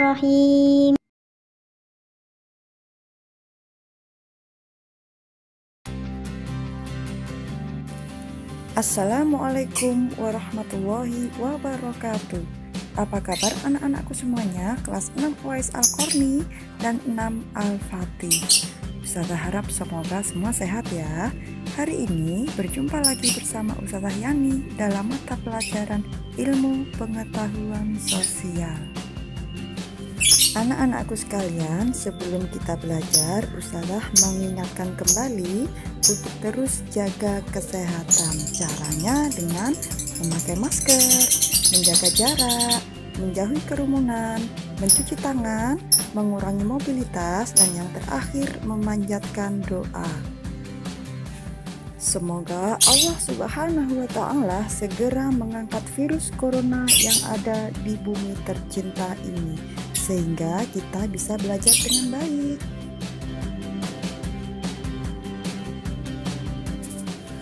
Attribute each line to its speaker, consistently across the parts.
Speaker 1: Bismillahirrahmanirrahim.
Speaker 2: Assalamualaikum warahmatullahi wabarakatuh. Apa kabar anak-anakku semuanya? Kelas 6 UAS Al-Qarni dan 6 Al-Fatih. Ustazah harap semoga semua sehat ya. Hari ini berjumpa lagi bersama Ustazah Yani dalam mata pelajaran Ilmu Pengetahuan Sosial. Anak-anakku sekalian, sebelum kita belajar, Ustazah mengingatkan kembali untuk terus jaga kesehatan. Caranya dengan memakai masker, menjaga jarak, menjauhi kerumunan, mencuci tangan, mengurangi mobilitas, dan yang terakhir memanjatkan doa. Semoga Allah Subhanahu wa Ta'ala segera mengangkat virus corona yang ada di bumi tercinta ini, sehingga kita bisa belajar dengan baik.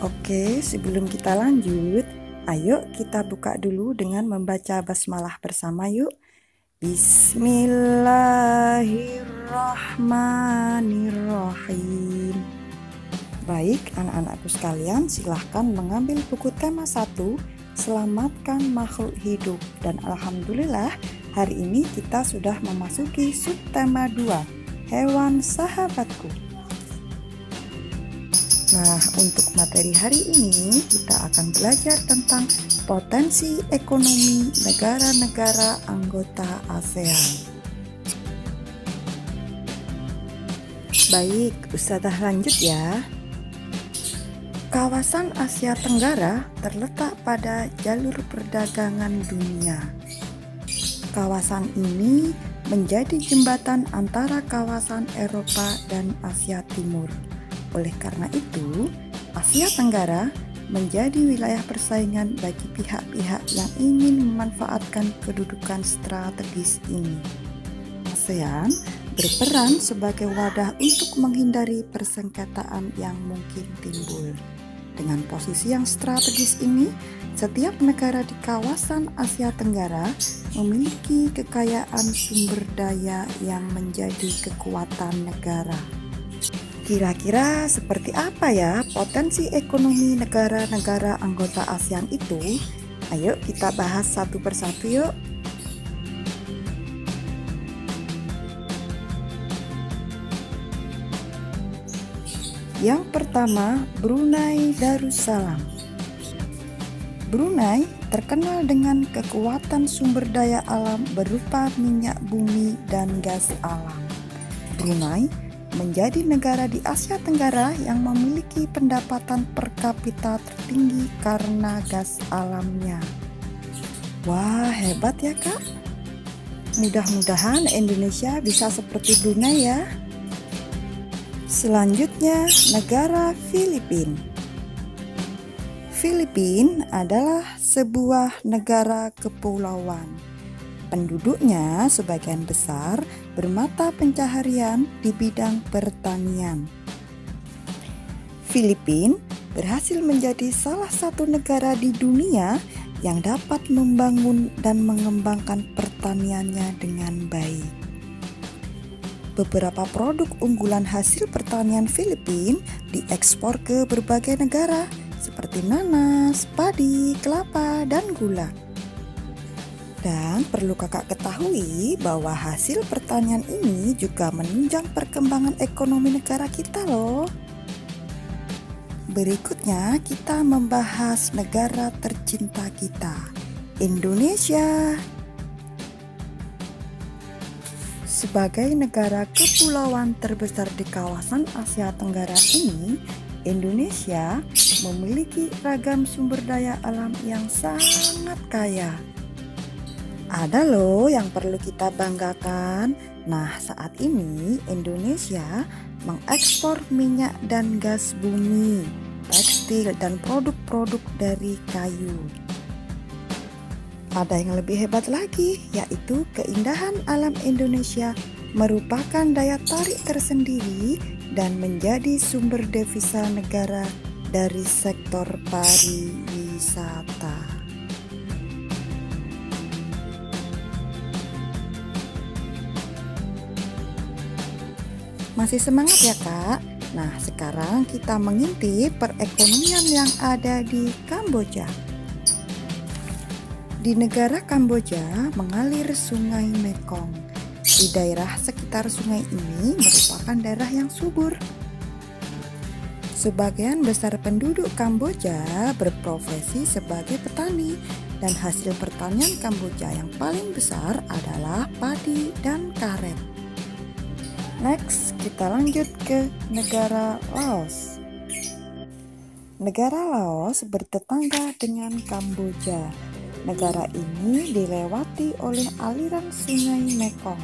Speaker 2: Oke, sebelum kita lanjut, ayo kita buka dulu dengan membaca basmalah bersama yuk. Bismillahirrahmanirrahim. Baik, anak-anakku sekalian, silahkan mengambil buku tema 1, Selamatkan Makhluk Hidup. Dan alhamdulillah, hari ini kita sudah memasuki subtema 2, Hewan Sahabatku. Nah, untuk materi hari ini kita akan belajar tentang potensi ekonomi negara-negara anggota ASEAN. Baik, Ustazah lanjut ya. Kawasan Asia Tenggara terletak pada jalur perdagangan dunia. Kawasan ini menjadi jembatan antara kawasan Eropa dan Asia Timur. Oleh karena itu, Asia Tenggara menjadi wilayah persaingan bagi pihak-pihak yang ingin memanfaatkan kedudukan strategis ini. ASEAN berperan sebagai wadah untuk menghindari persengketaan yang mungkin timbul. Dengan posisi yang strategis ini, setiap negara di kawasan Asia Tenggara memiliki kekayaan sumber daya yang menjadi kekuatan negara. Kira-kira seperti apa ya potensi ekonomi negara-negara anggota ASEAN itu? Ayo kita bahas satu persatu yuk. Yang pertama, Brunei Darussalam. Brunei terkenal dengan kekuatan sumber daya alam berupa minyak bumi dan gas alam. Brunei menjadi negara di Asia Tenggara yang memiliki pendapatan per kapita tertinggi karena gas alamnya. Wah, hebat ya Kak. Mudah-mudahan Indonesia bisa seperti Brunei ya. Selanjutnya, negara Filipina. Filipina adalah sebuah negara kepulauan. Penduduknya sebagian besar bermata pencaharian di bidang pertanian. Filipina berhasil menjadi salah satu negara di dunia yang dapat membangun dan mengembangkan pertaniannya dengan baik. Beberapa produk unggulan hasil pertanian Filipina diekspor ke berbagai negara seperti nanas, padi, kelapa, dan gula. Dan perlu kakak ketahui bahwa hasil pertanian ini juga menunjang perkembangan ekonomi negara kita loh. Berikutnya kita membahas negara tercinta kita, Indonesia. Sebagai negara kepulauan terbesar di kawasan Asia Tenggara ini, Indonesia memiliki ragam sumber daya alam yang sangat kaya. Ada loh yang perlu kita banggakan. Nah, saat ini Indonesia mengekspor minyak dan gas bumi, tekstil, dan produk-produk dari kayu. Ada yang lebih hebat lagi, yaitu keindahan alam Indonesia merupakan daya tarik tersendiri dan menjadi sumber devisa negara dari sektor pariwisata. Masih semangat ya Kak? Nah, sekarang kita mengintip perekonomian yang ada di Kamboja. Di negara Kamboja mengalir Sungai Mekong. Di daerah sekitar sungai ini merupakan daerah yang subur. Sebagian besar penduduk Kamboja berprofesi sebagai petani, dan hasil pertanian Kamboja yang paling besar adalah padi dan karet. Next, kita lanjut ke negara Laos. Negara Laos bertetangga dengan Kamboja. Negara ini dilewati oleh aliran Sungai Mekong.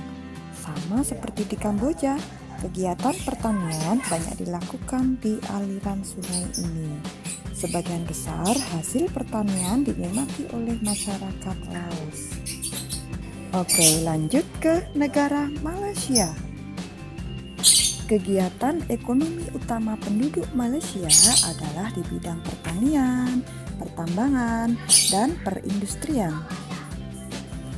Speaker 2: Sama seperti di Kamboja, kegiatan pertanian banyak dilakukan di aliran sungai ini. Sebagian besar hasil pertanian dinikmati oleh masyarakat Laos. Oke, lanjut ke negara Malaysia. Kegiatan ekonomi utama penduduk Malaysia adalah di bidang pertanian, pertambangan, dan perindustrian.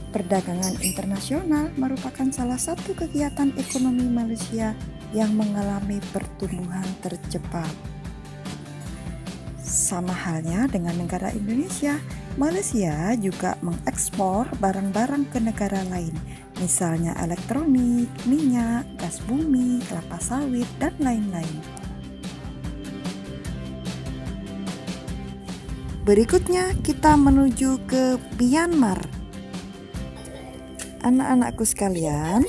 Speaker 2: Perdagangan internasional merupakan salah satu kegiatan ekonomi Malaysia yang mengalami pertumbuhan tercepat. Sama halnya dengan negara Indonesia, Malaysia juga mengekspor barang-barang ke negara lain, misalnya elektronik, minyak, gas bumi, kelapa sawit, dan lain-lain. Berikutnya kita menuju ke Myanmar. Anak-anakku sekalian,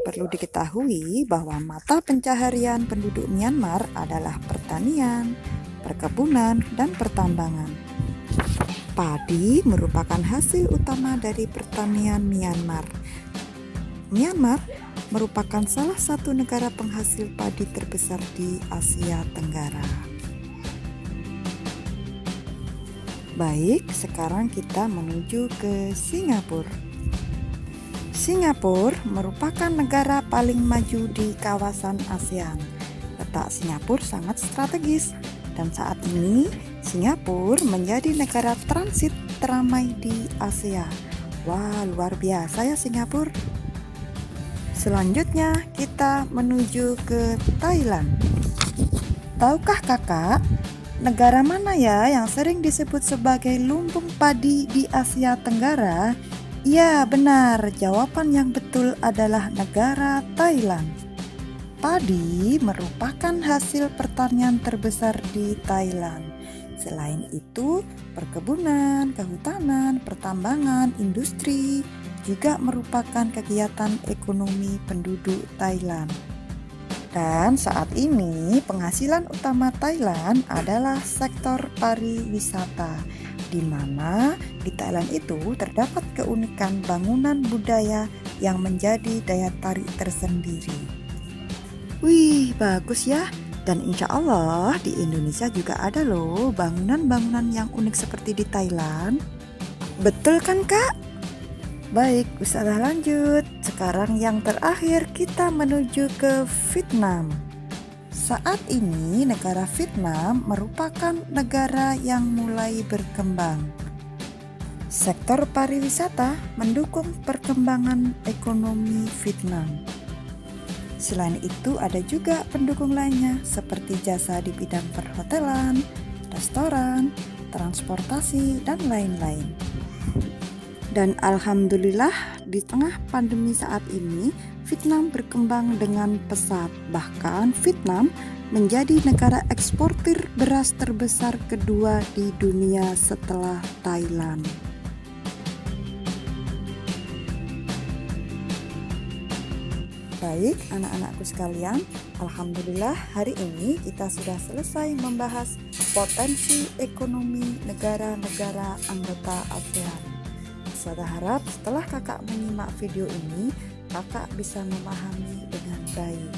Speaker 2: perlu diketahui bahwa mata pencaharian penduduk Myanmar adalah pertanian, perkebunan, dan pertambangan. Padi merupakan hasil utama dari pertanian Myanmar. Myanmar merupakan salah satu negara penghasil padi terbesar di Asia Tenggara. Baik, sekarang kita menuju ke Singapura. Singapura merupakan negara paling maju di kawasan ASEAN. Letak Singapura sangat strategis, dan saat ini Singapura menjadi negara transit teramai di Asia. Wah, luar biasa ya Singapura. Selanjutnya kita menuju ke Thailand. Tahukah kakak, negara mana ya yang sering disebut sebagai lumbung padi di Asia Tenggara? Ya, benar. Jawaban yang betul adalah negara Thailand. Padi merupakan hasil pertanian terbesar di Thailand. Selain itu, perkebunan, kehutanan, pertambangan, industri juga merupakan kegiatan ekonomi penduduk Thailand. Dan saat ini penghasilan utama Thailand adalah sektor pariwisata, di mana di Thailand itu terdapat keunikan bangunan budaya yang menjadi daya tarik tersendiri. Wih, bagus ya. Dan insya Allah di Indonesia juga ada loh bangunan-bangunan yang unik seperti di Thailand. Betul kan Kak? Baik, usaha lanjut. Sekarang yang terakhir kita menuju ke Vietnam. Saat ini negara Vietnam merupakan negara yang mulai berkembang. Sektor pariwisata mendukung perkembangan ekonomi Vietnam. Selain itu ada juga pendukung lainnya seperti jasa di bidang perhotelan, restoran, transportasi, dan lain-lain. Dan alhamdulillah di tengah pandemi saat ini Vietnam berkembang dengan pesat. Bahkan Vietnam menjadi negara eksportir beras terbesar kedua di dunia setelah Thailand. Baik anak-anakku sekalian, alhamdulillah hari ini kita sudah selesai membahas potensi ekonomi negara-negara anggota ASEAN. Saya harap setelah kakak menyimak video ini, kakak bisa memahami dengan baik.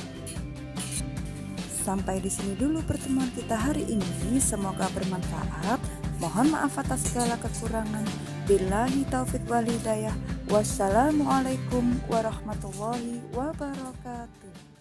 Speaker 2: Sampai di sini dulu pertemuan kita hari ini, semoga bermanfaat. Mohon maaf atas segala kekurangan. Billahi taufiq wal hidayah. Wassalamualaikum warahmatullahi wabarakatuh.